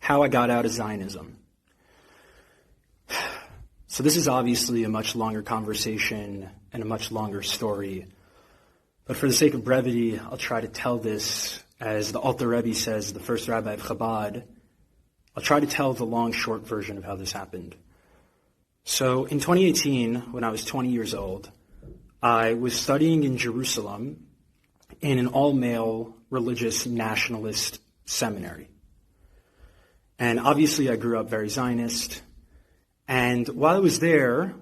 how I got out of Zionism. So this is obviously a much longer conversation and a much longer story. But for the sake of brevity, I'll try to tell this, as the Alter Rebbe says, the first rabbi of Chabad. I'll try to tell the long, short version of how this happened. So in 2018, when I was 20 years old, I was studying in Jerusalem in an all-male religious nationalist seminary. And obviously I grew up very Zionist. And while I was there,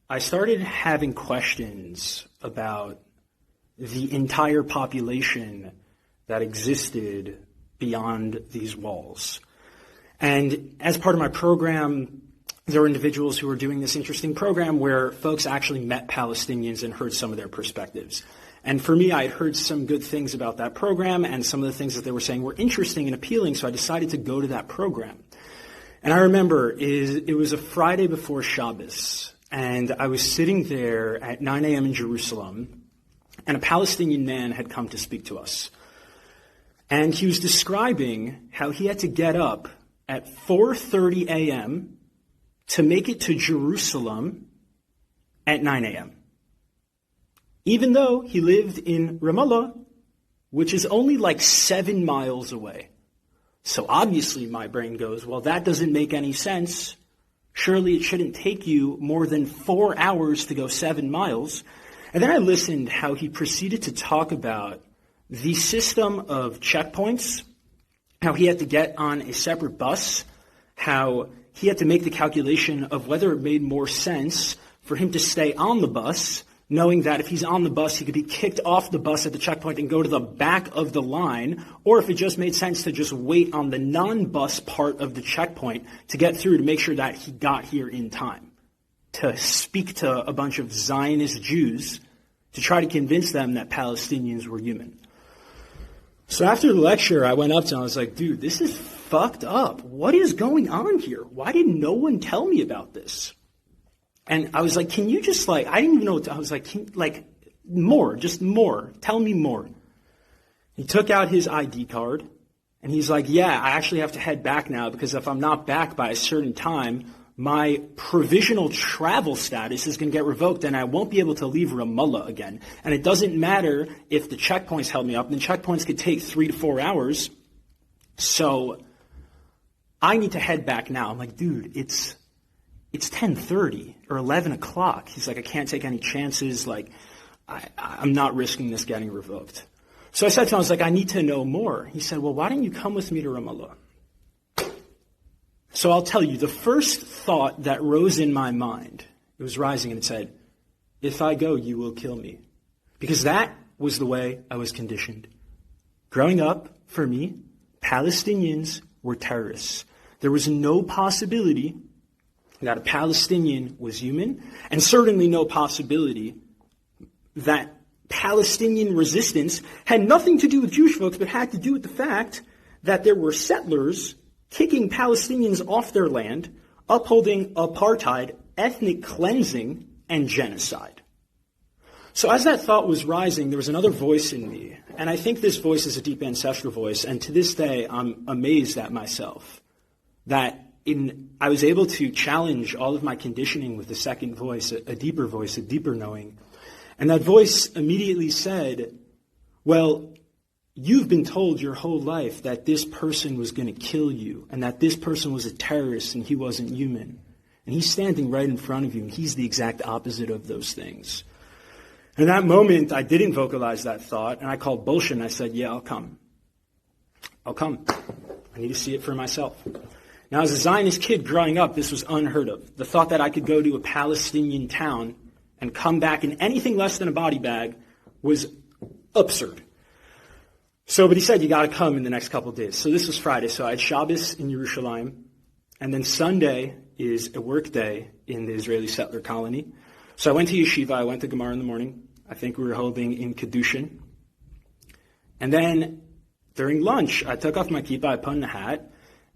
I started having questions about the entire population that existed beyond these walls. And as part of my program, there were individuals who were doing this interesting program where folks actually met Palestinians and heard some of their perspectives. And for me, I had heard some good things about that program, and some of the things that they were saying were interesting and appealing, so I decided to go to that program. And I remember it was a Friday before Shabbos, and I was sitting there at 9 a.m. in Jerusalem, and a Palestinian man had come to speak to us. And he was describing how he had to get up at 4:30 a.m. to make it to Jerusalem at 9 a.m. Even though he lived in Ramallah, which is only like 7 miles away. So obviously my brain goes, well, that doesn't make any sense. Surely it shouldn't take you more than 4 hours to go 7 miles. And then I listened how he proceeded to talk about the system of checkpoints, how he had to get on a separate bus, how he had to make the calculation of whether it made more sense for him to stay on the bus, knowing that if he's on the bus, he could be kicked off the bus at the checkpoint and go to the back of the line, or if it just made sense to just wait on the non-bus part of the checkpoint to get through to make sure that he got here in time, to speak to a bunch of Zionist Jews to try to convince them that Palestinians were human. So after the lecture, I went up to him, I was like, dude, this is fucked up. What is going on here? Why did no one tell me about this? And I was like, can you just I didn't even know what to, I was like, more, just more. Tell me more. He took out his ID card, and he's like, yeah, I actually have to head back now because if I'm not back by a certain time, my provisional travel status is going to get revoked and I won't be able to leave Ramallah again. And it doesn't matter if the checkpoints held me up. And the checkpoints could take 3 to 4 hours. So I need to head back now. I'm like, dude, it's 10:30 or 11 o'clock. He's like, I can't take any chances. I'm not risking this getting revoked. So I said to him, I was like, I need to know more. He said, well, why don't you come with me to Ramallah? So I'll tell you, the first thought that rose in my mind, it was rising and it said, if I go, you will kill me. Because that was the way I was conditioned. Growing up, for me, Palestinians were terrorists. There was no possibility that a Palestinian was human, and certainly no possibility that Palestinian resistance had nothing to do with Jewish folks, but had to do with the fact that there were settlers kicking Palestinians off their land, upholding apartheid, ethnic cleansing, and genocide. So as that thought was rising, there was another voice in me, and I think this voice is a deep ancestral voice, and to this day I'm amazed at myself that I was able to challenge all of my conditioning with a second voice, a deeper voice, a deeper knowing. And that voice immediately said, well, you've been told your whole life that this person was going to kill you and that this person was a terrorist and he wasn't human. And he's standing right in front of you and he's the exact opposite of those things. In that moment, I didn't vocalize that thought and I called bullshit and I said, yeah, I'll come. I'll come. I need to see it for myself. Now, as a Zionist kid growing up, this was unheard of. The thought that I could go to a Palestinian town and come back in anything less than a body bag was absurd. But he said, you got to come in the next couple of days. So this was Friday. So I had Shabbos in Yerushalayim. And then Sunday is a work day in the Israeli settler colony. So I went to yeshiva. I went to Gemara in the morning. I think we were holding in Kedushin. And then during lunch, I took off my kippah, I put on a hat,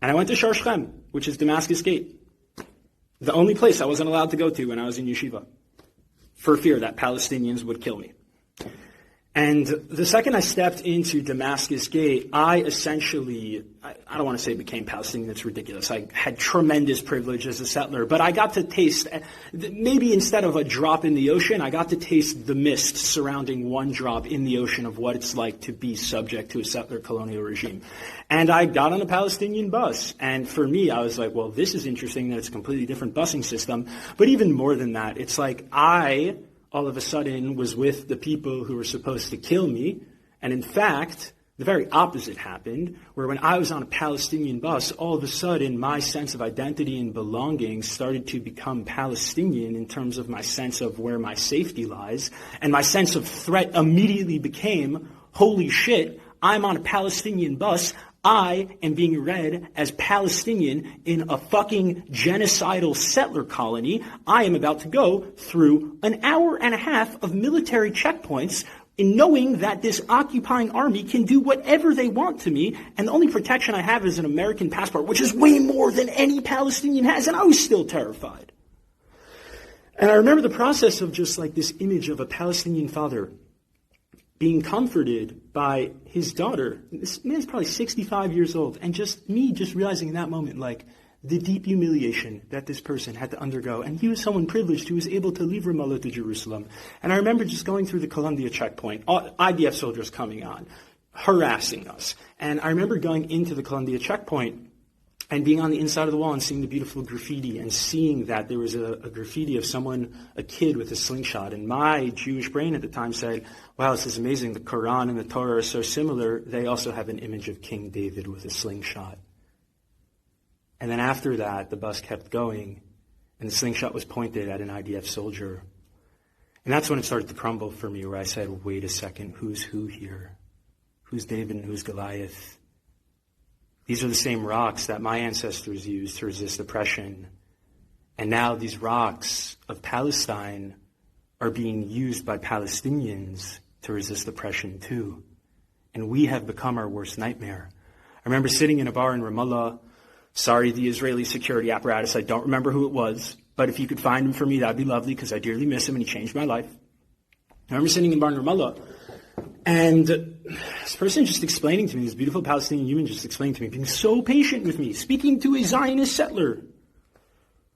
and I went to Shar Shechem, which is Damascus Gate. The only place I wasn't allowed to go to when I was in yeshiva, for fear that Palestinians would kill me. And the second I stepped into Damascus Gate, I essentially, I don't want to say became Palestinian, that's ridiculous. I had tremendous privilege as a settler, but I got to taste, maybe instead of a drop in the ocean, I got to taste the mist surrounding one drop in the ocean of what it's like to be subject to a settler colonial regime. And I got on a Palestinian bus, and for me, I was like, well, this is interesting that it's a completely different busing system, but even more than that, it's like I all of a sudden was with the people who were supposed to kill me. And in fact, the very opposite happened, where when I was on a Palestinian bus, all of a sudden my sense of identity and belonging started to become Palestinian in terms of my sense of where my safety lies. And my sense of threat immediately became, holy shit, I'm on a Palestinian bus. I am being read as Palestinian in a fucking genocidal settler colony. I am about to go through an hour and a half of military checkpoints in knowing that this occupying army can do whatever they want to me, and the only protection I have is an American passport, which is way more than any Palestinian has, and I was still terrified. And I remember the process of just like this image of a Palestinian father being comforted by his daughter. This man's probably 65 years old. And just me just realizing in that moment, like, the deep humiliation that this person had to undergo. And he was someone privileged who was able to leave Ramallah to Jerusalem. And I remember just going through the Columbia checkpoint, IDF soldiers coming on, harassing us. And I remember going into the Columbia checkpoint and being on the inside of the wall and seeing the beautiful graffiti and seeing that there was a graffiti of someone, a kid with a slingshot. And my Jewish brain at the time said, wow, this is amazing. The Quran and the Torah are so similar. They also have an image of King David with a slingshot. And then after that, the bus kept going and the slingshot was pointed at an IDF soldier. And that's when it started to crumble for me, where I said, wait a second, who's who here? Who's David and who's Goliath? These are the same rocks that my ancestors used to resist oppression. And now these rocks of Palestine are being used by Palestinians to resist oppression too. And we have become our worst nightmare. I remember sitting in a bar in Ramallah. Sorry, the Israeli security apparatus, I don't remember who it was. But if you could find him for me, that'd be lovely, because I dearly miss him and he changed my life. I remember sitting in a bar in Ramallah. And this person just explaining to me, this beautiful Palestinian human just explaining to me, being so patient with me, speaking to a Zionist settler,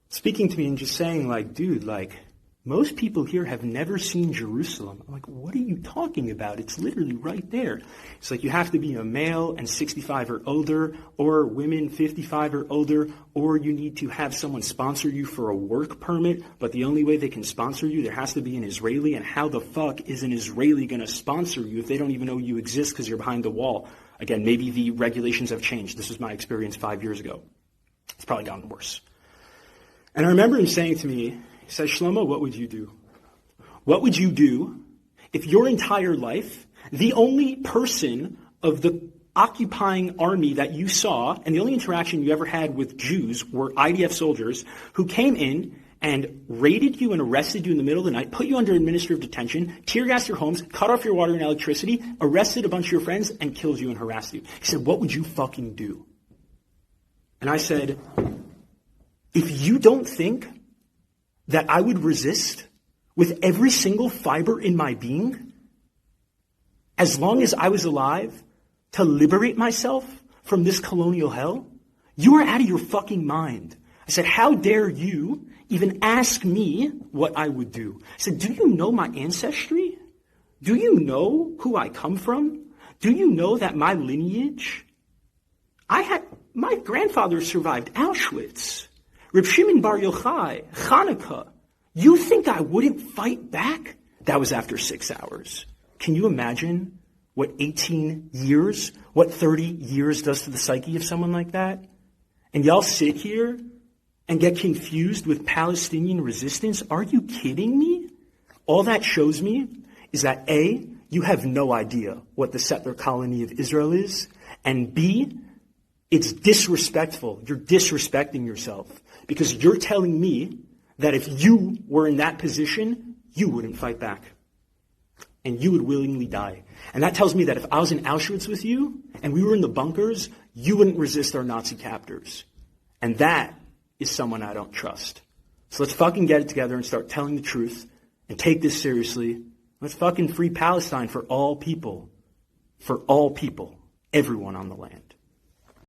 speaking to me and just saying, like, dude, like, most people here have never seen Jerusalem. I'm like, what are you talking about? It's literally right there. It's like you have to be a male and 65 or older, or women 55 or older, or you need to have someone sponsor you for a work permit, but the only way they can sponsor you, there has to be an Israeli, and how the fuck is an Israeli going to sponsor you if they don't even know you exist because you're behind the wall? Again, maybe the regulations have changed. This was my experience 5 years ago. It's probably gotten worse. And I remember him saying to me, he says, Shlomo, what would you do? What would you do if your entire life, the only person of the occupying army that you saw, and the only interaction you ever had with Jews were IDF soldiers who came in and raided you and arrested you in the middle of the night, put you under administrative detention, tear gassed your homes, cut off your water and electricity, arrested a bunch of your friends, and killed you and harassed you? He said, what would you fucking do? And I said, if you don't think that I would resist with every single fiber in my being, as long as I was alive, to liberate myself from this colonial hell, you are out of your fucking mind. I said, how dare you even ask me what I would do? I said, do you know my ancestry? Do you know who I come from? Do you know that my lineage, my grandfather survived Auschwitz. Reb Shimon Bar Yochai, Hanukkah. You think I wouldn't fight back? That was after 6 hours. Can you imagine what 18 years, what 30 years does to the psyche of someone like that? And y'all sit here and get confused with Palestinian resistance? Are you kidding me? All that shows me is that A, you have no idea what the settler colony of Israel is, and B, it's disrespectful. You're disrespecting yourself. Because you're telling me that if you were in that position, you wouldn't fight back. And you would willingly die. And that tells me that if I was in Auschwitz with you, and we were in the bunkers, you wouldn't resist our Nazi captors. And that is someone I don't trust. So let's fucking get it together and start telling the truth, and take this seriously, Let's fucking free Palestine for all people. For all people. Everyone on the land.